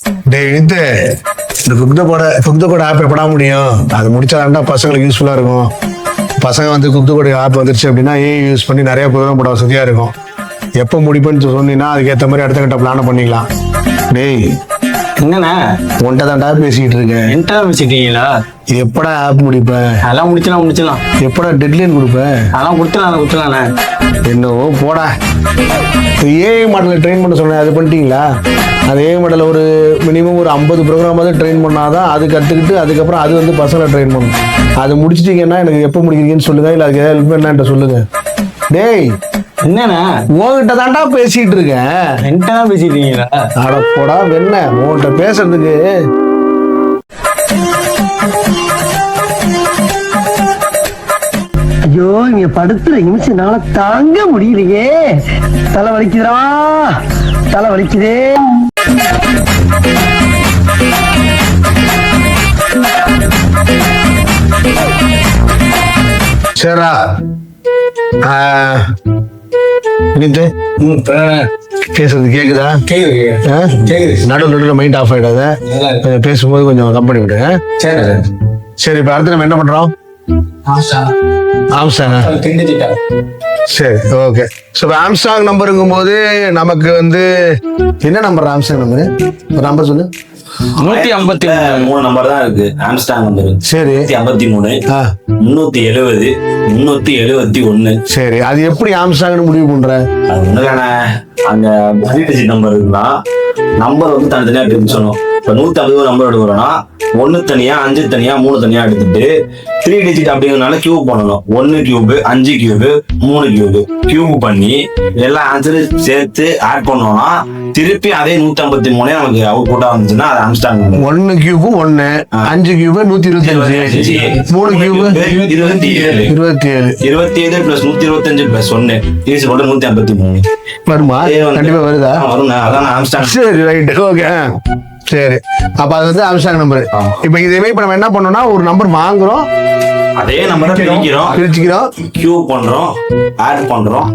இந்த குப்தகோட ஆப் எப்படா முடியும்? அது முடிச்சாதான்டா பசங்களுக்கு யூஸ்ஃபுல்லா இருக்கும். பசங்க வந்து குப்தகோட ஆப் வந்துருச்சு அப்படின்னா யூஸ் பண்ணி நிறைய ப்ரோக்ராம் போட வசதியா இருக்கும். எப்போ முடிப்பேன்னு சொன்னீங்கன்னா அதுக்கேற்ற மாதிரி அடுத்த கட்ட பிளான பண்ணிக்கலாம். டேய் என்னண்ணா உன்ட்ட தான்டா பேசிக்கிட்டு இருக்கேன். என்கிட்ட வச்சுட்டீங்களா? எப்படா ஆப் முடிப்பேன்? அதெல்லாம் முடிச்சலாம். எப்படா டெட்லைன் கொடுப்பேன்? அதெல்லாம் கொடுத்துலாண்ணே. என்னவோ போடா. ஏஐ மாடலை ட்ரெயின் பண்ண சொன்னேன், அது பண்ணிட்டீங்களா? அது ஏஐ மாடலில் ஒரு மினிமம் ஒரு 50 ப்ரோக்ராமாவது ட்ரெயின் பண்ணாதான் அது கற்றுக்கிட்டு அதுக்கப்புறம் அது வந்து பசங்களை ட்ரெயின் பண்ணணும். அது முடிச்சிட்டிங்கன்னா எனக்கு எப்போ முடிக்கிறீங்கன்னு சொல்லுங்க, இல்லை அதுக்கு ஏதாவது ஹெல்ப் என்னன்ட்ட சொல்லுங்க. டேய் என்னண்ணா உங்ககிட்ட தான்டா பேசிட்டு இருக்கேன். என்கிட்ட தான் பேசிட்டீங்களா? அடப்போடா வெண்ண உங்கள்கிட்ட பேசுறதுக்கு. ஐயோ இங்க படுத்துற நிமிஷம்னால தாங்க முடியலையே. தலை வலிக்குதுடா, தலை வலிக்குதே. சரிடா. பேசுறது கேக்குதா? நடுவில் மைண்ட் ஆஃப் ஆயிடாத. பேசும்போது கொஞ்சம் கம்பெனி விடு. சரி, இப்ப அடுத்து நம்ம என்ன பண்றோம்? ஆம்ஸ்டாங். சரி, ஓகே. ஸோ ஆம்ஸ்டாங் நம்பருங்கும் போது நமக்கு வந்து என்ன நம்பர்? ஆம்ஸ்டாங் நம்பர் சொல்லு. 153 நம்பர் தான் இருக்கு ஆம்ஸ்டாங் நம்பர். சரி, 153 370 371. சரி, அது எப்படி ஆம்ஸ்டாங்னு முடிவு பண்ற? அது ஒண்ணுதான, அங்க நம்பர் இருக்குன்னா நம்பர் வந்து தனித்தனியா பிரிச்சணும். இப்ப 150 நம்பர் எடுக்கிறோம்னா 1 தனியா 5 தனியா 3 தனியா எடுத்துட்டு 3 டிஜிட் அப்படிங்கிறதுனால கியூப் பண்ணணும். 1 கியூப் 5 கியூப் 3 கியூப் கியூப் பண்ணி எல்லா ஆன்சரும் சேர்த்து ஆட் பண்ணோம்னா திருப்பி அதே 153 நமக்கு அவுட் புட்டா வந்துச்சுன்னா அது Armstrong. 1 cube 1, 5 cube 125, 3 cube 27 27 plus 125 plus 1 இது போட்டு 153 வருமா? கண்டிப்பா வருதா? வரும். அதான் ஆம்ஸ்டாங். சரி, ரைட், ஓகே. சரி, அப்ப அது வந்து ஆம்ஸ்டாங் நம்பர். இப்ப இதே இப்ப நம்ம என்ன பண்ணோம்னா ஒரு நம்பர் வாங்குறோம், அதே நம்பரை பிரிச்சுக்கிறோம், கியூப் பண்றோம், ஆட் பண்றோம்.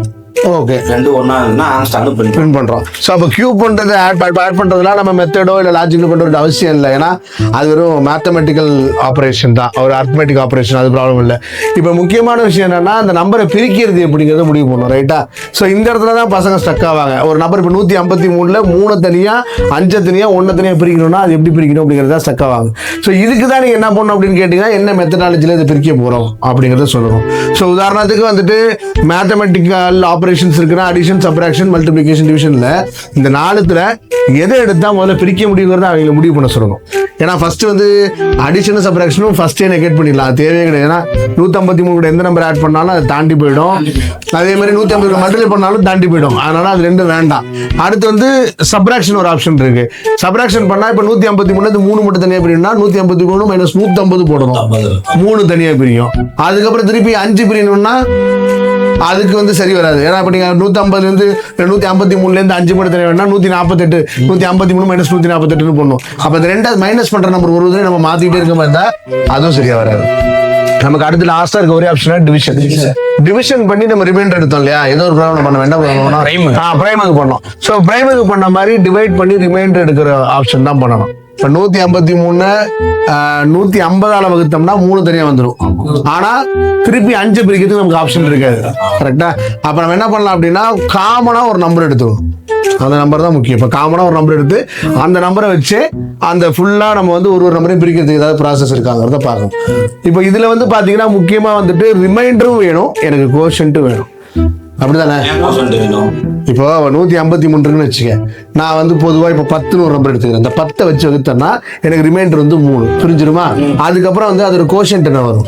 ஓகே, ரெண்டு ஒண்ணா இருந்தா ஆம்ஸ்டாங் பிரிண்ட் பண்றோம். ஸோ அப்போ கியூப் பண்றது ஆட் பண்றதுலாம் நம்ம மெத்தடோ இல்லை லாஜிக்கல் பண்ற வேண்டிய அவசியம் இல்லை. ஏன்னா அது வெறும் மேத்தமெட்டிக்கல் ஆப்ரேஷன் தான், ஒரு அர்த்தமெட்டிக் ஆப்ரேஷன், அது ப்ராப்ளம் இல்லை. இப்போ முக்கியமான விஷயம் என்னன்னா அந்த நம்பரை பிரிக்கிறது எப்படிங்கிறத முடிவு பண்ணணும், ரைட்டா? ஸோ இந்த இடத்துல தான் பசங்க ஸ்டக் ஆவாங்க. ஒரு நம்பர் இப்போ 153ல் 3 தனியா 5 தனியா 1 தனியா பிரிக்கணும்னா அது எப்படி பிரிக்கணும் அப்படிங்கிறத ஸ்டக் ஆவாங்க. ஸோ இதுக்கு தான் நீங்க என்ன பண்ணணும் அப்படின்னு கேட்டீங்கன்னா என்ன மெத்தடாலஜியில் இதை பிரிக்க போறோம் அப்படிங்கிறத சொல்லணும். ஸோ உதாரணத்துக்கு வந்துட்டு மேத்தமெட்டிக்கல் ஆப்ரேஷன்ஸ் இருக்குன்னா அடிஷன், சப்ராக்ஷன், மல்டிப்ளிகேஷன், டிவிஷன்ல இந்த 4த்துல எதை எடுத்தா முதல்ல பிரிக்க முடியுங்கிறத அவங்க முடிவு பண்ண சொல்லணும். ஏன்னா ஃபர்ஸ்ட் வந்து அடிஷனும் சப்ராக்ஷனும் ஃபர்ஸ்டே நெகேட் பண்ணிடலாம், அது தேவையே கிடையாது. ஏன்னா 153 கூட எந்த நம்பர் ஆட் பண்ணாலும் அது தாண்டி போயிடும். அதே மாதிரி 150 மல்டிப்ளை பண்ணாலும் தாண்டி போயிடும். அதனால அது ரெண்டும் வேண்டாம். அடுத்து வந்து சப்ராக்ஷன் ஒரு ஆப்ஷன் இருக்கு. சப்ராக்ஷன் பண்ணா இப்ப 153 3 மட்டும் தனியா பிரியணும்னா 153 மைனஸ் 150 போடணும், 3 தனியா பிரியும். அதுக்கப்புறம் திருப்பி 5 பிரியணும்னா அதுக்கு வந்து சரி வராது. ஏன்னா இப்ப நீங்க 150 இருந்து 153ல இருந்து 5 மட்டும் தனியா வேணா 148 153 மைனஸ் 148 போடணும். அப்ப இந்த ரெண்டாவது மைனஸ் பண்ற நம்பர் ஒரு நம்ம மாத்திட்டே இருக்க மாதிரி இருந்தா அதுவும் சரியா வராது. நமக்கு அடுத்து லாஸ்டா இருக்க ஒரே ஆப்ஷன் டிவிஷன் பண்ணி நம்ம ரிமைண்டர் எடுத்தோம் இல்லையா? ஏதோ ஒரு ப்ராப்ளம் பண்ண வேண்டாம், பிரைமுக்கு பண்ணோம். ஸோ பிரைமுக்கு பண்ண மாதிரி டிவைட் பண்ணி ரிமைண்டர் எடுக்கிற ஆப்ஷன் தான் பண்ணணும். இப்போ 153 150ஆல வகுத்தோம்னா 3 தனியா வந்துடும். ஆனா திருப்பி 5 பிரிக்கிறதுக்கு நமக்கு ஆப்ஷன் இருக்காது, கரெக்டா? அப்ப நம்ம என்ன பண்ணலாம் அப்படின்னா காமனா ஒரு நம்பர் எடுத்துக்கணும். அந்த நம்பர் தான் முக்கியம். இப்போ காமனா ஒரு நம்பர் எடுத்து அந்த நம்பரை வச்சு அந்த ஃபுல்லா நம்ம வந்து ஒரு நம்பரையும் பிரிக்கிறதுக்கு ஏதாவது ப்ராசஸ் இருக்காங்கிறத பார்க்கணும். இப்போ இதுல வந்து பாத்தீங்கன்னா முக்கியமா வந்துட்டு ரிமைண்டரும் வேணும், எனக்கு கோஷன்ட்டும் வேணும், அப்படிதானே? இப்போ 153 வச்சுக்க, நான் வந்து பொதுவா இப்போ 10 ஒரு நம்பர் எடுத்துக்கிறேன். இந்த 10 வச்சு வகுத்தேன்னா எனக்கு ரிமைண்டர் வந்து 3 புரிஞ்சிருமா? அதுக்கப்புறம் வந்து அதோட கோஷன்ட் என்ன வரும்?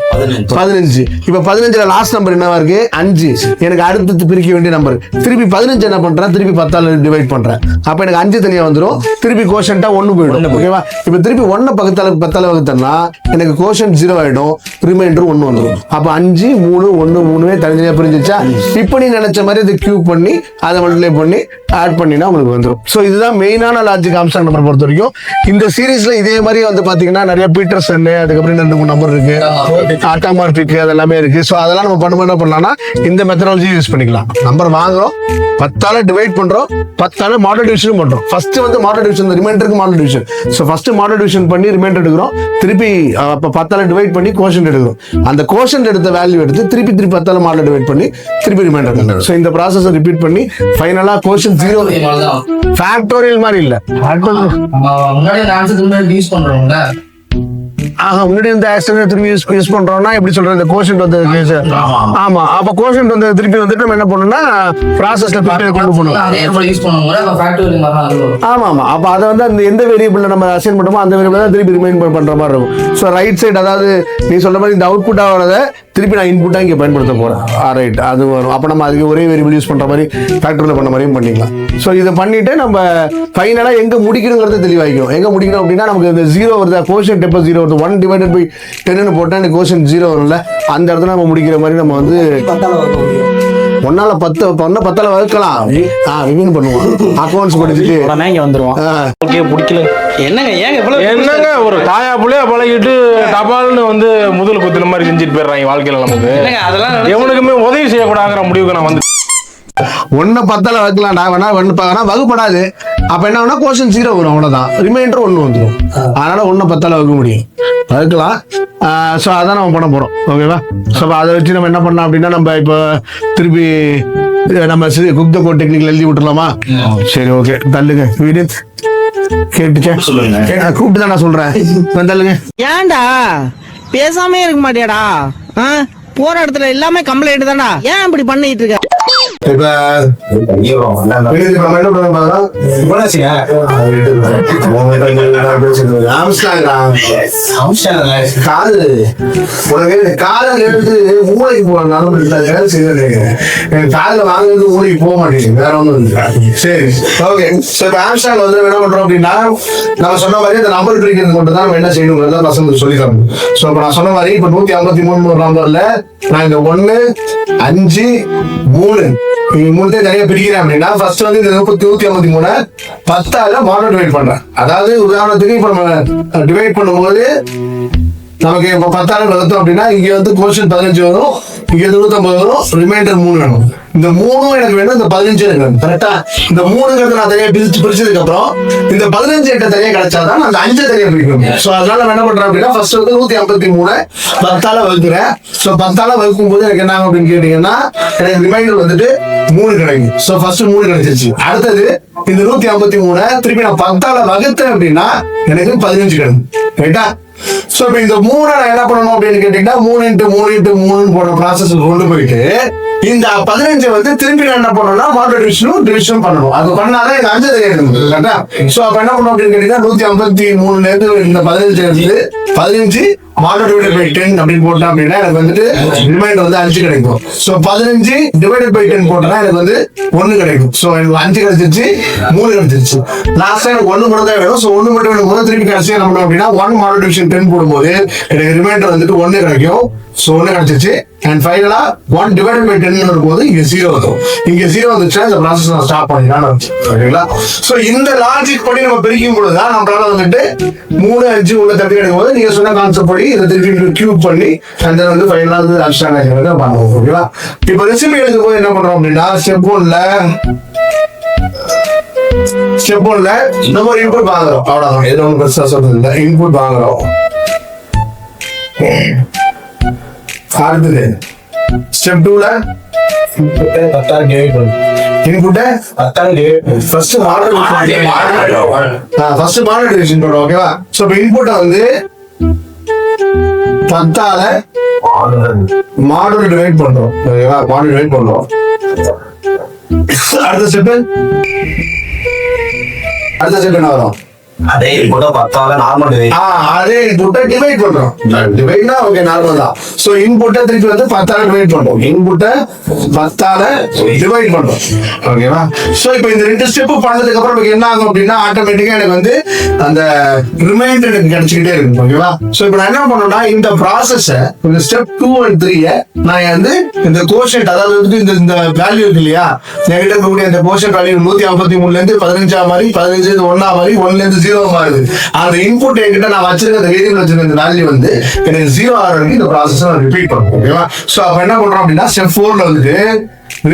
15. இப்போ 15ல லாஸ்ட் நம்பர் என்னவா இருக்கு? 5. எனக்கு அடுத்து பிரிக்க வேண்டிய நம்பர். திருப்பி 15 என்ன பண்றேன்? திருப்பி 10ஆல டிவைட் பண்றேன். அப்ப எனக்கு 5 தனியா வந்துடும், திருப்பி கோஷன்ட்டா 1 போயிடும். ஓகேவா? இப்போ திருப்பி 1 10ஆல வகுத்தேன்னா எனக்கு கோஷன்ட் 0 ஆயிடும், ரிமைண்டர் 1 வந்துடும். அப்ப 5 3 1 3 தனித்தனியா பிரிஞ்சிச்சா? இப்போ நீங்க நினைச்ச மாதிரி இது கியூப் பண்ணி அதை மல்டிப்ளை பண்ணி ஆட் பண்ணினா உங்களுக்கு வந்துடும். ஸோ இதுதான் மெயினான லாஜிக் ஆம்ஸ்ட்ராங் நம்பர் பொறுத்த வரைக்கும். இந்த சீரீஸ்ல இதே மாதிரி வந்து பாத்தீங்கன்னா நிறைய பீட்டர்சன், அதுக்கப்புறம் 2-3 நம்பர் இருக்கு, ஆட்டோமார்பிக் அதெல்லாமே இருக்கு. ஸோ அதெல்லாம் நம்ம பண்ணும்போது என்ன பண்ணலாம்னா இந்த மெத்தடாலஜி யூஸ் பண்ணிக்கலாம். நம்பர் வாங்குறோம், 10ஆல டிவைட் பண்றோம், 10ஆல மாடல் டிவிஷனும் பண்றோம். ஃபர்ஸ்ட் வந்து மாடல் டிவிஷன், ரிமைண்டருக்கு model division. So first model division பண்ணி ரிமைண்டர் எடுக்கிறோம், திருப்பி 10ஆல டிவைட் பண்ணி கோஷன்ட் எடுக்கிறோம். அந்த கோஷன்ட் எடுத்த வேல்யூ எடுத்து திருப்பி 10ஆல மாடல் டிவைட் பண்ணி திருப்பி ரிமைண்டர் பண்ணுறோம். ஸோ இந்த ப்ராசஸை ரிப்பீட் பண்ணி ஃபைனலா கோஷன் 0 ஃபேக்டோரியல் மாதிரி இல்ல, முன்னாடி ஆன்சர் திரும்ப யூஸ் பண்றோம்ல. முன்னாடி இந்த ஆக்சன் திரும்பி யூஸ் பண்றோம்னா எப்படி சொல்றது, இந்த கோஷன்ட் வந்து ஆமா, அப்ப கோஷன்ட் வந்து திருப்பி வந்துட்டு நம்ம என்ன பண்ணணும்னா ப்ராசஸ்ல கொண்டு போகணும். அதே போல யூஸ் பண்ணும்போது அப்ப ஃபேக்டோரியல் மாதிரி தான் இருக்கும். ஆமா, அப்ப அதை வந்து அந்த எந்த வேரியபிள்ல நம்ம அசைன் பண்றோமோ அந்த வேரியபிள் தான் திருப்பி ரிமைண்ட் பண்ற மாதிரி இருக்கும். ஸோ ரைட் சைடு, அதாவது நீ சொல்ற மாதிரி இந்த அவுட்புட் ஆகிறத திருப்பி நான் இன்புட்டா இங்க பயன்படுத்த போறேன். ரைட், அது வரும். அப்ப நம்ம அதுக்கு ஒரே வேரியபிள் யூஸ் பண்ற மாதிரி ஃபேக்டரியில் பண்ண மாதிரியும் பண்ணிக்கலாம். ஸோ இதை பண்ணிட்டு நம்ம ஃபைனலா எங்க முடிக்கணுங்கிறத தெளிவாகிக்கும். எங்க முடிக்கணும் அப்படின்னா நமக்கு இந்த 0 வருது, கோஷன்ட் எப்போ 0 வருது, 1/10 போட்டா எனக்கு கோஷன்ட் 0 வரும்ல, அந்த இடத்துல நம்ம முடிக்கிற மாதிரி நம்ம வந்து 1ஆல 10 வகுக்கலாம். விவின் பண்ணுவோம், அக்கௌண்ட்ஸ் படிச்சுட்டு உடனே இங்க வந்துருவோம். ஓகே, பிடிக்கல. என்னங்க ஏங்க இவ்வளவு என்னங்க ஒரு தாயா புள்ளைய பழகிட்டு டபால்னு வந்து முதல் குத்துல மாதிரி செஞ்சுட்டு போயிடுறாங்க வாழ்க்கையில. நமக்கு என்னங்க அதெல்லாம் எவனுக்குமே உதவி செய்யக்கூடாதுங்கிற முடிவுக்கு நான் வந்து 1/10 வகுக்கலாம்டா, வேணா வகுப்படாது. அப்ப என்ன ஆகுனா கோஷன் 0 வரும், அவ்வளவுதான். ரிமைண்டர் 1 வந்துடும். அதனால 1/10 வகுக்க முடியும், வகுக்கலாம். ஸோ அதான் நம்ம பண்ண போறோம். ஓகேவா? ஸோ அதை வச்சு நம்ம என்ன பண்ணலாம் அப்படின்னா, நம்ம இப்போ திருப்பி நம்ம குப்த கோட் டெக்னிக்கல் எழுதி விட்டுலாமா? சரி, ஓகே, தள்ளுங்க. வீடு கேட்டுச்சேன், கூப்பிட்டு தான் நான் சொல்றேன், தள்ளுங்க. ஏன்டா பேசாமே இருக்க மாட்டியாடா? போற இடத்துல எல்லாமே கம்ப்ளைண்ட் தான்டா. ஏன் இப்படி பண்ணிட்டு இருக்க? இப்ப நம்ம என்ன பண்ண காது உனக்கு காதல் எடுத்து மூளைக்கு போற நிலைமை வேலை செய்ய காதல வாங்குறது மூளைக்கு போக மாட்டேங்குது, வேற ஒன்றும் இல்லை. சரி, ஓகே. ஆம்ஸ்ட்ராங் வந்து என்ன பண்றோம் அப்படின்னா, நம்ம சொன்ன மாதிரி இந்த நம்பர் பிரிக்கிறது மட்டும் தான் நம்ம என்ன செய்யணுங்கிறத பசங்களுக்கு சொல்லி தரணும். ஸோ இப்போ நான் சொன்ன மாதிரி இப்போ 153 நம்பர்ல நான் இந்த 1, 5, 3 மூணுத்தையும் தனியா பிரிக்கிறேன் அப்படின்னா, ஃபர்ஸ்ட் வந்து இந்த 153 10ஆல மாடல் டிவைட் பண்றேன். அதாவது உதாரணத்துக்கு இப்ப நம்ம டிவைட் பண்ணும்போது நமக்கு இப்ப 10ஆல வகுத்தோம் அப்படின்னா, இங்க வந்து கோஷன் 15 வரும், இங்க 150 வரும், ரிமைண்டர் 3 வேணும். இந்த 3 எனக்கு வேணும், இந்த 15 எனக்கு வேணும். கரெக்டா? இந்த 3ங்கிறது நான் தனியா பிரிச்சதுக்கு அப்புறம் இந்த 15 என்கிட்ட தனியா கிடைச்சாதான் அந்த 5 தனியா பிரிக்கணும். சோ அதனால நான் என்ன பண்றேன் அப்படின்னா, ஃபர்ஸ்ட் வந்து 153 10ஆல வகுக்கிறேன். சோ 10ஆல வகுக்கும் போது எனக்கு என்ன ஆகும் அப்படின்னு கேட்டீங்கன்னா, எனக்கு ரிமைண்டர் வந்துட்டு 3 கிடைக்கும். சோ ஃபர்ஸ்ட் 3 கிடைச்சிருச்சு. அடுத்தது இந்த 153 திருப்பி நான் 10ஆல வகுத்தேன் அப்படின்னா எனக்கு 15 கிடைக்கும். ரைட்டா? சோ இப்ப இந்த 3 நான் என்ன பண்ணணும் அப்படின்னு கேட்டீங்கன்னா, 3x3x3 போன்ற ப்ராசஸ் கொண்டு போயிட்டு இந்த 15 வந்து திருப்பி நான் என்ன பண்ணணும்னா மாடல் டிவிஷனும் பண்ணணும். அது பண்ணாதான் இந்த 5 தெரியும். கரெக்டா? சோ அப்ப என்ன பண்ணணும் அப்படின்னு கேட்டீங்கன்னா, 153 இருந்து இந்த 15 இருந்து 15 மாடல் டிவைடட் பை 10 அப்படின்னு போட்டேன் அப்படின்னா எனக்கு வந்துட்டு ரிமைண்டர் வந்து 5 கிடைக்கும். சோ 15 டிவைடட் பை 10 போட்டா எனக்கு வந்து 1 கிடைக்கும். சோ எனக்கு 5 கிடைச்சிருச்சு, 3 கிடைச்சிருச்சு. லாஸ்டா எனக்கு 1 மட்டும் தான் வேணும். சோ 1 மட்டும் வேணும் போது திருப்பி கடைசியா என்ன பண்ணணும் அப்படின்னா 1 மாடல் டிவிஷன் 10 போடும்போது எனக்கு ரிமைண்டர் வந்துட்டு 1 கிடைக்கும். சோ 1 கிடைச்சிருச்சு. அண்ட் ஃபைனலா 1 டிவைடட் பை 10 வரும்போது இங்க 0 வரும். இங்க 0 வந்துச்சுன்னா இந்த ப்ராசஸ் நான் ஸ்டாப் பண்ணிடலாம். ஓகேங்களா? சோ இந்த லாஜிக் படி நம்ம பிரிக்கும் பொழுதுதான் நம்மளால வந்துட்டு 3, 5 உள்ள தட்டி கிடைக்கும் போது நீங்க சொன்ன கான்செப்ட் படி இதை திருப்பி கியூப் பண்ணி அந்த வந்து ஃபைனலா வந்து அப்ஸ்ட்ராக்ட் பண்ணுவோம். ஓகேவா? இப்போ ரெசிபி எழுதும் போது என்ன பண்றோம் அப்படின்னா, ஸ்டெப் 1ல நம்ம ஒரு இன்புட் வாங்குறோம். அவ்வளவுதான், எதுவும் ஒன்றும் பெருசா சொல்றது இல்லை. இன்புட் வாங்குறோம். அடுத்தது ஸ்டெப் 2ல இன்புட் ஃபர்ஸ்ட் மாடல் டிவிஷன் பண்ணுவோம். ஓகேவா? சோ இப்போ இன்புட்டை வந்து 10ஆல மாடல் டிவைட் பண்றோம். ஓகேவா? மாடல் டிவைட் பண்றோம். அடுத்த ஸ்டெப் என்ன வரும்? அதே இன்புட்டை 10ஆல நார்மல் அதே இன்புட்டை டிவைட் பண்றோம். டிவைட்னா ஓகே நார்மல் தான். சோ இன்புட்டை திருப்பி வந்து 10ஆல டிவைட் பண்றோம். இன்புட்டை 10ஆல டிவைட் பண்றோம். ஓகேவா? சோ இப்போ இந்த ரெண்டு ஸ்டெப் பண்ணதுக்கு அப்புறம் நமக்கு என்ன ஆகும் அப்படின்னா ஆட்டோமேட்டிக்கா எனக்கு வந்து அந்த ரிமைண்டர் எனக்கு கிடைச்சிக்கிட்டே இருக்கும். ஓகேவா? சோ இப்போ நான் என்ன பண்ணணும்னா இந்த ப்ராசஸ இந்த ஸ்டெப் 2 and 3 நான் வந்து இந்த கோஷன்ட் அதாவது வந்து இந்த வேல்யூ இருக்கு இல்லையா, என்கிட்ட இருக்கக்கூடிய இந்த கோஷன்ட் வேல்யூ 153ல இருந்து 15 மாதிரி 15 இருந்து 1 மாதிரி 1ல இருந்து 0 மாறுது. அந்த இன்புட் என்கிட்ட நான் வச்சிருக்க அந்த வேரியபிள் வச்சிருக்க இந்த வேல்யூ வந்து எனக்கு 0 ஆகிற வரைக்கும் இந்த ப்ராசஸ் நான் ரிப்பீட் பண்ணுவோம். ஓகேவா? சோ அப்ப என்ன பண்றோம் அப்படின்னா ஸ்டெப் 4ல வந்துட்டு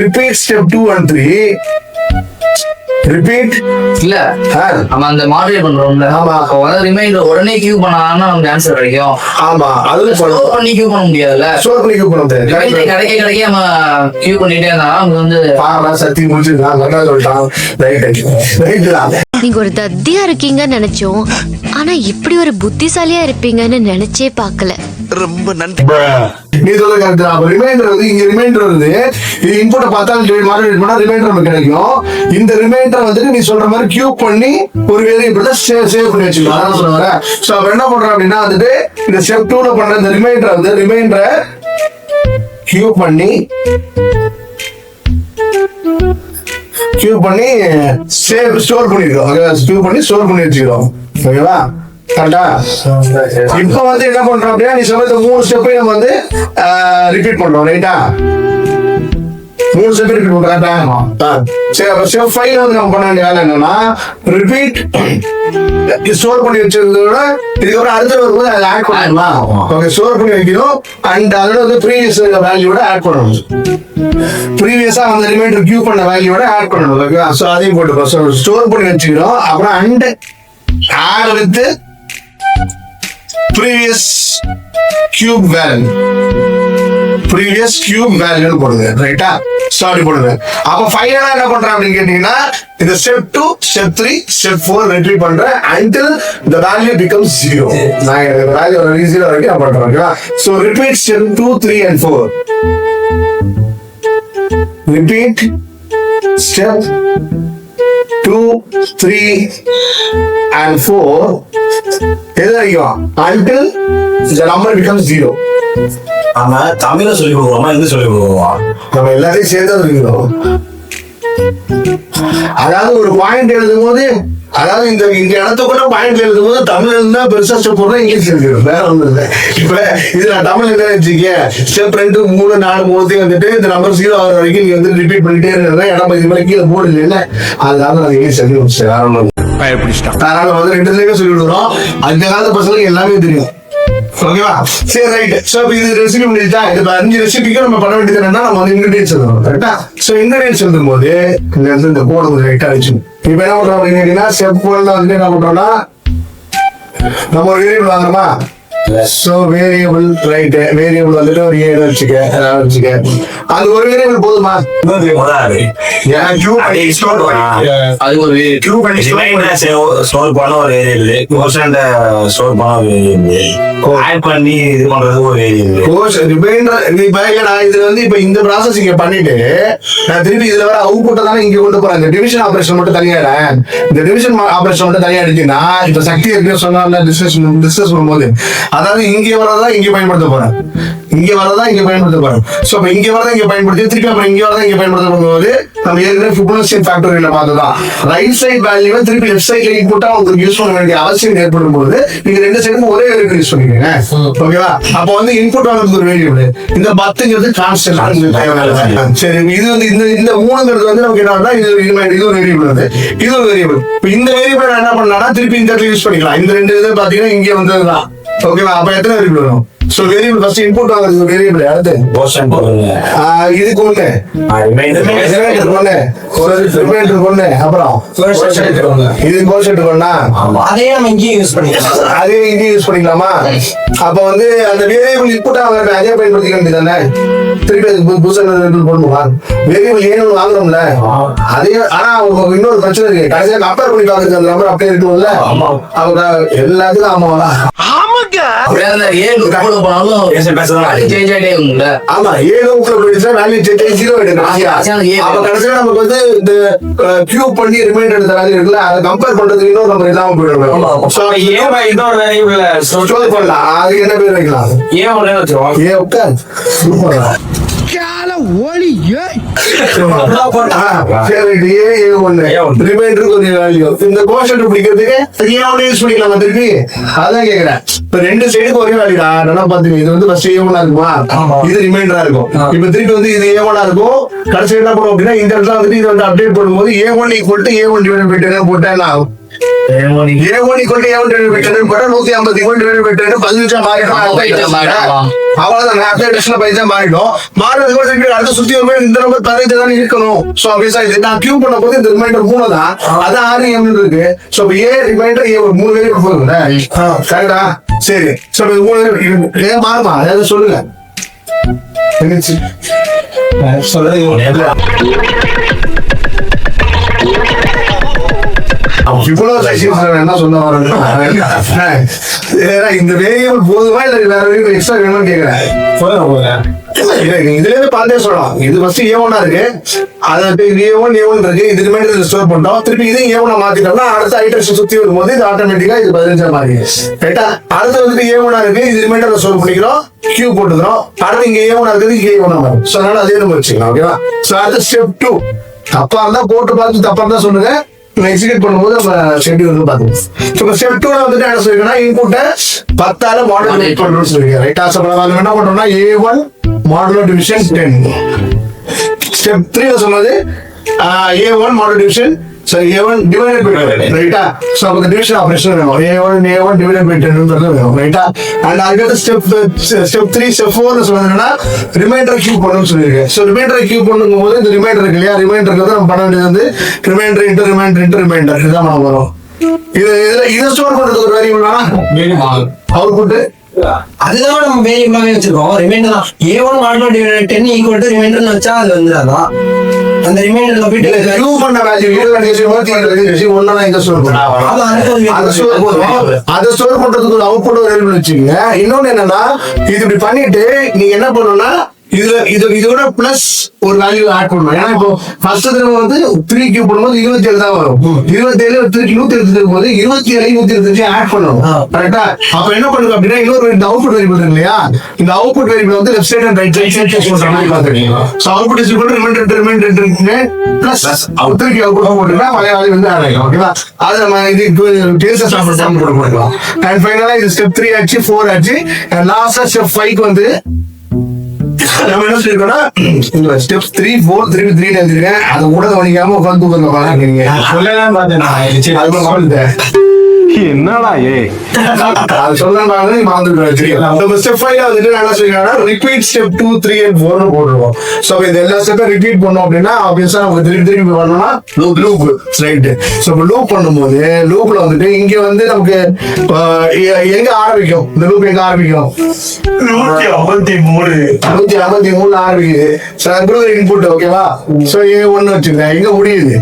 ரிப்பீட் ஸ்டெப் 2 and 3 ரிப்பீட் இல்ல நம்ம அந்த மாடல் பண்றோம்ல. ஆமா. அப்ப வந்து ரிமைண்டர் உடனே கியூ பண்ணாதான் நமக்கு ஆன்சர் கிடைக்கும். ஆமா அதுல ஸ்டோர் பண்ணி கியூ பண்ண முடியாதுல்ல. ஸ்டோர் பண்ணி பண்ண முடியாது. கிடைக்க நம்ம கியூ பண்ணிட்டே இருந்தா நமக்கு வந்து பாரா சத்தி முடிச்சிருக்கான் நல்லா சொல்லிட்டான். ரைட் நீங்க ஒரு தத்தியா இருக்கீங்கன்னு நினைச்சோம், ஆனா இப்படி ஒரு புத்திசாலியா இருப்பீங்கன்னு நினைச்சே பார்க்கல. ரொம்ப நன்றி. நீ சொல்ல கரெக்ட் தான். ரிமைண்டர் வந்து இங்க ரிமைண்டர் வருது, இது இன்புட்டை பார்த்தாலும் டிவைட் மாதிரி பண்ணா ரிமைண்டர் நமக்கு கிடைக்கும். இந்த ரிமைண்டர் வந்துட்டு நீ சொல்ற மாதிரி கியூப் பண்ணி ஒரு வேரியபிள் சேவ் பண்ணி வச்சுக்கலாம். அதான் சொல்ல வரேன். சோ அப்ப என்ன பண்றோம் அப்படின்னா வந்துட்டு இந்த ஸ்டெப் 2ல பண்ற இந்த ரிமைண்டர் வந்து ரிமைண்டரை கியூப் பண்ணி ஸ்டோர் பண்ணிருக்கோம். கியூப் பண்ணி ஸ்டோர் பண்ணி வச்சுக்கிறோம். ஓகேவா? கரெக்டா? இப்ப வந்து என்ன பண்றோம் அப்படின்னா நீ சொல்ற 3 ஸ்டெப்பை நம்ம வந்து ரிப்பீட் பண்றோம். ரைட்டா? 3 ஸ்டெப் ரிப்பீட் பண்றோம். கரெக்டா? சரி அப்ப ஸ்டெப் 5 வந்து நம்ம பண்ண வேண்டிய வேலை என்னன்னா ரிப்பீட் ஸ்டோர் பண்ணி வச்சிருந்தோட இதுக்கப்புறம் அடுத்த வரும்போது அதை ஆட் பண்ணலாம். ஓகே ஸ்டோர் பண்ணி வைக்கணும் அண்ட் அதோட வந்து ப்ரீவியஸ் வேல்யூட ஆட் பண்ணணும். ப்ரீவியஸா வந்து ரிமைண்டர் கியூ பண்ண வேல்யூட ஆட் பண்ணணும். ஓகேவா? சோ அதையும் போட்டுக்கோ. ஸ்டோர் பண்ணி வச்சுக்கிறோம். அப்புறம் and add with previous cube value போடுங்க. ரைட்டா? சாரி போடுங்க. அப்ப ஃபைனலா என்ன பண்றேன் அப்படின்னு கேட்டீங்கன்னா இந்த ஸ்டெப் 2 ஸ்டெப் 3 ஸ்டெப் 4 ரிட்ரீவ் பண்றேன் until the value becomes 0. நான் இந்த வேல்யூ ஒரு 0 வரைக்கும் நான் பண்றேன். ஓகேவா? So repeat step 2 3 and 4. Repeat step 2 3 and 4 எது வரைக்கும் until the number becomes 0. நம்ம தமிழ சொல்லி கொடுக்குறோமா இங்கிலீஷ் சொல்லி கொடுக்குறோமா? நம்ம எல்லாத்தையும் சேர்த்து இருக்கிறோம். அதாவது ஒரு பாயிண்ட் எழுதும் போது அதாவது இந்த இடத்த கூட பாயிண்ட் எழுதும் போது தமிழ் இருந்தா பெருசா ஸ்டெப் போடுறோம், இங்கிலீஷ் எழுதுறோம். வேற ஒண்ணும் இல்லை. இப்ப இதுல தமிழ் என்ன வச்சுக்க ஸ்டெப் 2 3 4 மூணுத்தையும் வந்துட்டு இந்த நம்பர் 0 ஆகிற வரைக்கும் நீங்க வந்து ரிப்பீட் பண்ணிட்டே இருக்கிற இடம் இது மாதிரி கீழே போர்டு இல்லை. அதனால நான் இங்கிலீஷ் எழுதி முடிச்சேன். வேற ஒண்ணும் அதனால வந்து 2 சொல்லி விடுறோம். அந்த காலத்து பசங்களுக்கு எல்லாமே தெரியும். ஓகேவா? சரி ரைட். சோ இது ரெசிபி முடிஞ்சா இந்த 5 ரெசிபிக்கு நம்ம பண்ண வேண்டியது என்னன்னா நம்ம வந்து இன்கிரிடியன்ட்ஸ் எழுதணும். கரெக்டா? சோ இன்கிரிடியன்ட்ஸ் எழுதும் போது இந்த இடத்துல இந்த கோடு கொஞ்சம் ரைட்டா வச்சு இப்ப என்ன பண்றோம் அப்படின்னா ஸ்டெப் 1ல வந்து என்ன பண்றோம்னா நம்ம ஒரு வேரியபிள் வாங்குறோமா? So variable right. வேரியபிள் வந்துட்டு ஒரு 7 வச்சுக்க அது ஒரு வேரியபிள் போதுமா? அது ஒரு ஸ்டோர் பண்ண ஒரு வேரியபிள், கோஷன்ட் ஸ்டோர் பண்ண ஒரு வேரியபிள், ஆட் பண்ணி இது பண்றது ஒரு வேரியபிள். இதுல வந்து இப்ப இந்த ப்ராசஸ் இங்க பண்ணிட்டு நான் திருப்பி இதுல வர அவுட்புட்டை தானே இங்க கொண்டு போறேன். இந்த டிவிஷன் ஆபரேஷன் மட்டும் தனியா இந்த டிவிஷன் ஆபரேஷன் மட்டும் தனியா எடுத்தீங்கன்னா இப்ப சக்தி இருக்கு சொன்னா டிஸ்கஸ் பண்ணும்போது அதாவது இங்க வரதா இங்க பயன்படுத்த போறேன், இங்க வரதா இங்க பயன்படுத்த போறேன். சோ அப்ப இங்க வரதா இங்க பயன்படுத்தி திருப்பி அப்புறம் இங்க வரதா இங்க பயன்படுத்த போகும்போது நம்ம ஏற்கனவே ஃபிபொனாச்சி ஃபேக்டோரியல்ல பார்த்ததான் ரைட் சைடு வேல்யூவை திருப்பி லெஃப்ட் சைடுல இன்புட்டா உங்களுக்கு யூஸ் பண்ண வேண்டிய அவசியம் ஏற்படும் போது நீங்க 2 சைடும் ஒரே வேரியபிள் யூஸ் பண்ணிக்கங்க. ஓகேவா? அப்ப வந்து இன்புட் வாங்குறது ஒரு வேரியபிள், இந்த 10ங்கிறது கான்ஸ்டன்ட். சரி இது வந்து இந்த 3ங்கிறது வந்து நமக்கு என்ன இது ஒரு வேரியபிள் வந்து இது ஒரு வேரியபிள். இப்ப இந்த வேரியபிள் என்ன பண்ணலாம்னா திருப்பி இந்த இடத்துல யூஸ் பண்ணிக்கலாம். இந்த 2 இது பாத்தீங்கன்னா இங்க வந்ததுதான். ஓகேவா? அப்ப எத்தனை வேரியபிள் வரும்? சோ வேரியபிள் ஃபர்ஸ்ட் இன்புட் வாங்குறது வேரியபிள், அடுத்து கோஷன்ட் போடுங்க. இதுக்கு ஒண்ணு ரிமைண்டர் ஒண்ணு அப்புறம் இது கோஷன்ட் ஒண்ணா? அதே நம்ம இங்கேயும் யூஸ் பண்ணிக்கலாம். அதே இங்கேயும் யூஸ் பண்ணிக்கலாமா? அப்ப வந்து அந்த வேரியபிள் இன்புட் வாங்குறது அதே பயன்படுத்திக்க வேண்டியதானே? திருப்பி அதுக்கு புதுசா போடணுமா? வேரியபிள் ஏன்னு வாங்குறோம்ல அதே. ஆனா இன்னொரு பிரச்சனை இருக்கு, கடைசியா கம்பேர் பண்ணி பாக்குறது அந்த நம்பர் அப்படியே இருக்கும்ல. அவங்க எல்லாத்துக்கும் ஆமாவா? அப்படியே அந்த ஏழு கப்பல் போனாலும் சேஞ்ச் ஆகிட்டே இருக்கும்ல. ஆமா 7 போயிடுச்சுன்னா வேல்யூ சேஞ்ச் 0 ஆயிடும். அப்ப கடைசியா நமக்கு வந்து இந்த கியூப் பண்ணி ரிமைண்டர் எடுத்த வேல்யூ இருக்குல்ல, அதை கம்பேர் பண்றதுக்கு இன்னொரு நம்ம இல்லாம போயிடும். சோ இன்னொரு வேரியபிள் ஸ்டோர் பண்ணலாம். அதுக்கு என்ன பேர் வைக்கலாம்? ஏன் ஒண்ணே வச்சிருவோம். ஏ உட்கார் சூப்பரா ரிமைண்டருக்கு ஒரு வேல்யூ. இந்த கோஷன் பிடிக்கிறதுக்கு ஏன் யூஸ் பண்ணிக்கலாம் திருப்பி. அதான் கேக்குறேன். இப்ப ரெண்டு சைடுக்கு ஒரே வேல்யூடா. நல்லா பாத்துங்க. இது வந்து ஃபர்ஸ்ட் ஏ1 இருக்குமா, இது ரிமைண்டரா இருக்கும். இப்ப திருப்பி வந்து இது ஏ1 இருக்கும். கடைசி என்ன பண்ணுவோம் அப்படின்னா இந்த இடத்துல வந்துட்டு இது வந்து அப்டேட் பண்ணும்போது A1 = A1 டிவைடட் பை 10 போட்டா என்ன ஆகும்? A1 = A1 டிவைடட் பை 10 போட்டா 150 டிவைடட் பை 10 15 மாறிடும். அவ்வளவுதான். அப்டேஷன்ல 15 மாறிடும். மாறதுக்கு திருப்பி அடுத்த சுத்தி வரும்போது இந்த நம்பர் 15 தான் இருக்கணும். சோ அப்படியே இது நான் கியூப் பண்ண போது இந்த ரிமைண்டர் 3 தான். அது 6 M இருக்கு. So A remainder A1 3 variable போகுதுல. கரெக்ட்டா? சரி. சோ இது 3 வேரியபிள் ஏன் மாறுமா? அத சொல்லுங்க. என்னச்சு? சொல்லுங்க. என்ன சொல்ல வரேன், இந்த வேரியபிள் போதுமா இல்ல வேற வேரியபிள் எக்ஸ்ட்ரா வேணும்னு கேக்குறேன். இதுல இருந்து பார்த்தே சொல்லலாம். இது ஃபர்ஸ்ட் A1 இருக்கு, அது A1 இருக்கு. இது ரிமைண்டர் ஸ்டோர் பண்ணிட்டோம். திருப்பி இது A1 மாத்திட்டோம்னா அடுத்த ஐட்டரேஷன் சுத்தி வரும்போது இது ஆட்டோமேட்டிக்கா இது 15 மாறி. ரைட்டா? அடுத்து வந்துட்டு A1 இருக்கு, இது ரிமைண்டர் ஸ்டோர் பண்ணிக்கிறோம், கியூ போட்டுக்கிறோம். அடுத்து இங்க A1 இருக்குது, இங்க A1 வரும். சோ அதனால அதே நம்ம வச்சுக்கலாம். ஓகேவா? சோ அடுத்து ஸ்டெப் 2. தப்பா இருந்தா போட்டு பார்த்து தப்பா இருந்தா சொல்லுங்க. எக்ஸிக்யூட் பண்ணும்போது நம்ம ஷெட்யூல் வந்து பாத்துக்கோம். இப்போ ஸ்டெப் 2ல வந்துட்டு என்ன சொல்லிருக்கேன்னா இன்புட்டை 10 மாடுலேட் பண்றோம்னு சொல்லிருக்கேன். ரைட்டா? சோ நம்ம என்ன பண்றோம்னா A1 மாடுலோ டிவிஷன் 10. ஸ்டெப் 3ல சொன்னது A1 modulo division A1 divided by 10. ரைட்டா? சோ அப்ப டிவிஷன் ஆபரேஷன் வேணும். A1 divided by 10 வேணும். ரைட்டா? அண்ட் அடுத்த ஸ்டெப் 3 ஸ்டெப் 4ல சொன்னதுன்னா ரிமைண்டர் கியூப் பண்ணணும்னு சொல்லிருக்கேன். சோ ரிமைண்டர் கியூப் பண்ணும்போது இந்த ரிமைண்டர் இருக்கு இல்லையா, ரிமைண்டருக்கு வந்து நம்ம பண்ண வேண்டியது வந்து ரிமைண்டர் இன்டு ரிமைண்டர் இதுதான் நம்ம வரும். இதை ஸ்டோர் பண்றதுக்கு ஒரு வேரியபிள் அவுட்புட் அதுதான் நம்ம வேரியபிளாவே வச்சிருக்கோம். ரிமைண்டர் தான் A1 modulo divided 10 equal to ரிமைண்டர்னு வச்சா அது வந்து அதான் அந்த ரிமைண்டர்ல போயிட்டு கியூ பண்ண வேல்யூ ஒண்ணா இங்க ஸ்டோர் பண்ணுவோம். அதை ஸ்டோர் பண்றதுக்கு ஒரு அவுட்புட் வேரியபிள் வச்சுக்கோங்க. இன்னொன்னு என்னன்னா இது இப்படி பண்ணிட்டு நீங்க என்ன பண்ணணும்னா இதோட பிளஸ் ஒரு வேல்யூ ஆட் பண்ணணும். ஏன்னா இப்போ ஃபர்ஸ்ட் தடவை வந்து 3 கியூப் பண்ணும்போது 27 தான் வரும். 27 127 போது 27 125 ஆட் பண்ணணும். கரெக்டா? அப்ப என்ன பண்ணுங்க அப்படின்னா இன்னொரு இந்த அவுட்புட் வேரியபிள் இருக்கு இல்லையா, இந்த அவுட்புட் வேரியபிள் வந்து left side and right side change பண்ற மாதிரி பாத்துக்கீங்க. So output is equal to remainder plus output output போட்டுனா பழைய வேல்யூ வந்து ஆட் ஆகும். ஓகேவா? அது நம்ம இது கேசஸ் ஆஃப் ஃபார்ம் போட போறோம். அண்ட் ஃபைனலா இது ஸ்டெப் 3 ஆச்சு, 4 ஆச்சு. அண்ட் லாஸ்டா ஸ்டெப் 5க்கு வந்து நம்ம என்ன சொல்லிருக்கோம்னா ஸ்டெப் 3 4 3 எழுதிருக்கேன். அதை கூட கவனிக்காம உட்காந்து பாருங்க. சொல்லலாம் பார்த்தேன் என்னடா அது சொல்றாங்க ஸ்டெப் 5 வந்துட்டு என்ன சொல்லிருக்காங்கன்னா ரிப்பீட் ஸ்டெப் 2 3 and 4 போடுவோம். சோ இந்த எல்லா ஸ்டெப்பையும் ரிப்பீட் பண்ணோம் அப்படின்னா ஆப்வியஸா நமக்கு திருப்பி பண்ணோம்னா லூப் ரைட். சோ லூப் பண்ணும்போது லூப்ல வந்துட்டு இங்க வந்து நமக்கு எங்க ஆரம்பிக்கும், இந்த லூப் எங்க ஆரம்பிக்கும் 153 ஆரம்பிக்குது. இன்புட் ஓகேவா? சோ A1 வச்சுக்கேன், எங்க முடியுது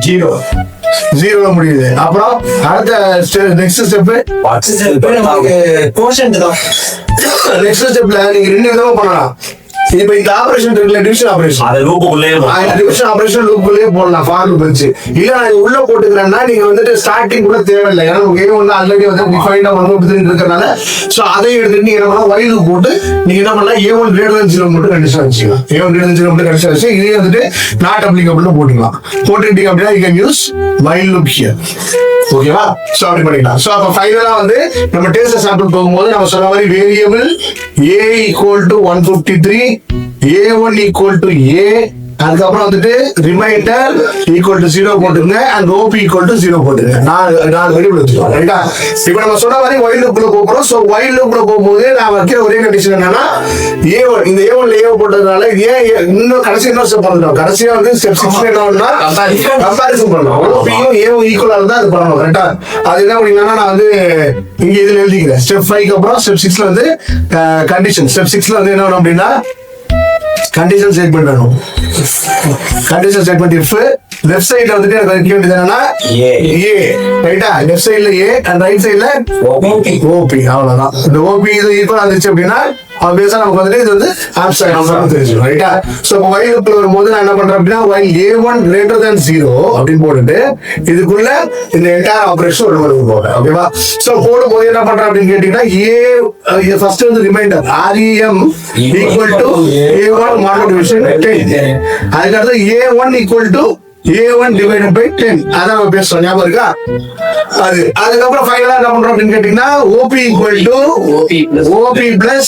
0 முடியுது. அப்புறம் அடுத்த நெக்ஸ்ட் ஸ்டெப் கோஷன்ட் தான். நெக்ஸ்ட் ஸ்டெப்ல நீங்க 2 விதமா பண்ணலாம். இப்ப இந்த ஆபரேஷன் இருக்குல்ல, டிவிஷன் ஆபரேஷன், அது லூப்புக்குள்ளே டிவிஷன் ஆபரேஷன் லூப்புக்குள்ளே போடலாம். ஃபார் லூப் வச்சு இல்ல நான் உள்ள போட்டுக்கிறேன்னா நீங்க வந்துட்டு ஸ்டார்டிங் கூட தேவையில்லை. ஏன்னா A1 ஆல்ரெடி வந்து டிஃபைன்டா 1 இருக்கறனால சோ அதை எடுத்து நீங்க என்ன பண்ணலாம், while லூப் போட்டு நீங்க என்ன பண்ணலாம் A1 > 0 மட்டும் கண்டிஷன் வச்சுக்கலாம். A1 > 0 மட்டும் கண்டிஷன் வச்சு இதே வந்துட்டு நாட் அப்ளிகபிள்னு போட்டுக்கலாம். போட்டுட்டீங்க அப்படின்னா you can use while loop here. ஓகேவா? சோ அப்படி பண்ணிக்கலாம். சோ அப்ப ஃபைனலா வந்து நம்ம டேஸ்ட் சாம்பிள் போகும்போது நம்ம சொன்ன மாதிரி வேரியபிள் A = 153, A1 = A, அதுக்கப்புறம் வந்துட்டு ரிமைண்டர் =0 போட்டுருங்க அண்ட் OP =0 போட்டுருங்க. நாலு வேரியபிள் வச்சுக்கோங்க. ரைட்டா? இப்போ நம்ம சொன்ன மாதிரி while loop குள்ள போறோம். சோ while loop குள்ள போகும்போது நான் வைக்கிற ஒரே கண்டிஷன் என்னன்னா A1 இந்த A1 ல A போட்டதுனால ஏன் இன்னும் கடைசி என்ன ஸ்டெப் பண்ணணும், கடைசியா வந்து ஸ்டெப் 6 என்னன்னா கம்பேரிசன் பண்ணணும். OP-யும் A1 ஈக்குவலா இருந்தா அது பண்ணணும். ரைட்டா? அது என்ன பண்ணீங்கன்னா நான் வந்து இங்க இதுல எழுதிக்கிறேன். ஸ்டெப் 5க்கு அப்புறம் ஸ்டெப் 6ல வந்து கண்டிஷன். ஸ்டெப் 6ல வந்து என்ன பண்ணணும் அப்படின்னா கண்டிஷன் ஸ்டேட்மெண்ட் வேணும். கண்டிஷன் ஸ்டேட்மெண்ட் இஃப் லெஃப்ட் சைடுல வந்துட்டு எனக்கு வைக்க வேண்டியது என்னன்னா ஏ ரைட்டா, லெஃப்ட் சைடுல ஏ அண்ட் ரைட் சைடுல ஓபி. அவ்வளவுதான். இந்த ஓபி இது ஈக்குவல் ஆச்சு அப்படின்னா ஆப்வியஸா நமக்கு வந்துட்டு இது வந்து ஆப்ஸ்ட்ராக்ட் நம்பர் தெரிஞ்சிடும் ரைட்டா. சோ இப்போ வைல் லூப்ல வரும்போது நான் என்ன பண்றேன் அப்படின்னா வைல் A1 greater than 0 அப்படின்னு போட்டுட்டு இதுக்குள்ள இந்த என்டையர் ஆபரேஷன் ஒரு மாதிரி போடுறேன். ஓகேவா. சோ போடும்போது என்ன பண்றேன் அப்படின்னு கேட்டீங்கன்னா ஏ ஃபர்ஸ்ட் வந்து remainder REM equal to A1 model division 10. அதுக்கடுத்து A1 equal to A1 divided by 10. அதான் நம்ம பேசுறோம், ஞாபகம் இருக்கா? அது அதுக்கப்புறம் ஃபைனலா என்ன பண்றோம் அப்படின்னு கேட்டீங்கன்னா OP equal to OP plus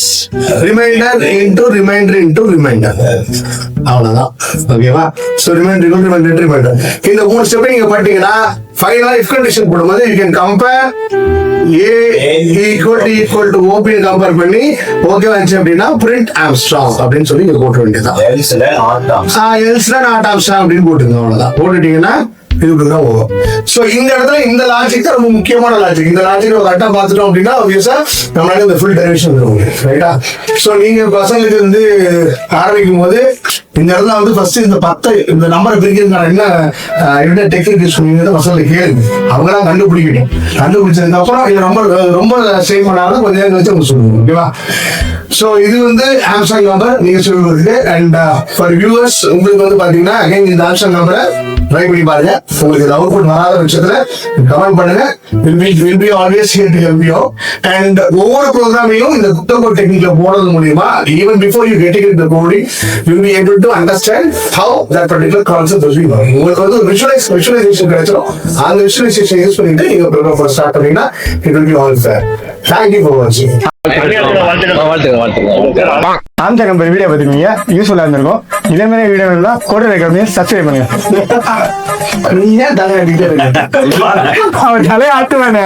remainder into remainder into remainder. அவ்வளவுதான். ஓகேவா. So remainder equal to remainder into remainder. இந்த மூணு ஸ்டெப் நீங்க பண்ணிட்டீங்கன்னா ஃபைனலா if condition போடும்போது you can compare A equal to OP compare பண்ணி ஓகேவா இருந்துச்சு அப்படின்னா print Armstrong அப்படின்னு சொல்லி இங்க போட்டு வேண்டியதுதான். எல்ஸ்ல நாட் ஆம்ஸ்ட்ராங் அப்படின்னு போட்டுங்க. அவ்வளவுதான். போட்டுட்டீங்கன்னா இதுக்குதான் போகும். சோ இந்த இடத்துல இந்த லாஜிக் தான் ரொம்ப முக்கியமான லாஜிக். இந்த லாஜிக் கரெக்டா பார்த்துட்டோம் அப்படின்னா ஆப்வியஸா நம்மளால இந்த ஃபுல் டெரிவேஷன் வரும் ரைட்டா. சோ நீங்க பசங்களுக்கு வந்து ஆரம்பிக்கும் போது இந்த இடத்துல வந்து ஃபர்ஸ்ட் இந்த 10 இந்த நம்பரை பிரிக்கிறதுக்கான என்ன டெக்னிக் யூஸ் பண்ணுவீங்க பசங்களை கேளுங்க. அவங்க தான் கண்டுபிடிக்கணும். கண்டுபிடிச்சதுக்கு அப்புறம் இது ரொம்ப சேவ் பண்ணாலும் கொஞ்சம் நேரம் கழிச்சு அவங்க சொல்லுவாங்க. ஓகேவா. சோ இது வந்து ஆம்ஸ்ட்ராங் நம்பர் நீங்க சொல்லுவது. அண்ட் ஃபார் வியூவர்ஸ் உங்களுக்கு வந்து பாத்தீங்கன்னா அகைன் இந்த ஆம்ஸ்ட்ராங் நம்பரை ட்ரை பண்ணி பாருங்க. உங்களுக்கு இது அவுட்புட் வராத பட்சத்துல கமெண்ட் பண்ணுங்க. will be always here to help you. And ஒவ்வொரு ப்ரோக்ராமையும் இந்த குட்டகோட் டெக்னிக்ல போடுறது மூலியமா even before you getting into the coding you will be able to understand how that particular concept is being learned. உங்களுக்கு வந்து visualization கிடைச்சிடும். அந்த visualization யூஸ் பண்ணிட்டு நீங்க ப்ரோக்ராம் ஸ்டார்ட் பண்ணீங்கன்னா it will be all fair. Thank you for watching. Armstrong number video பார்த்துருக்கீங்க, யூஸ்ஃபுல்லாக இருந்திருக்கும். இதே மாதிரி வீடியோ வேணும்னா கோட் ரெக்கார்ட் சப்ஸ்கிரைப் பண்ணுங்க. நீ ஏன் தலை அடிக்கிட்டு இருக்க? அவர் தலையை ஆட்டுவானே.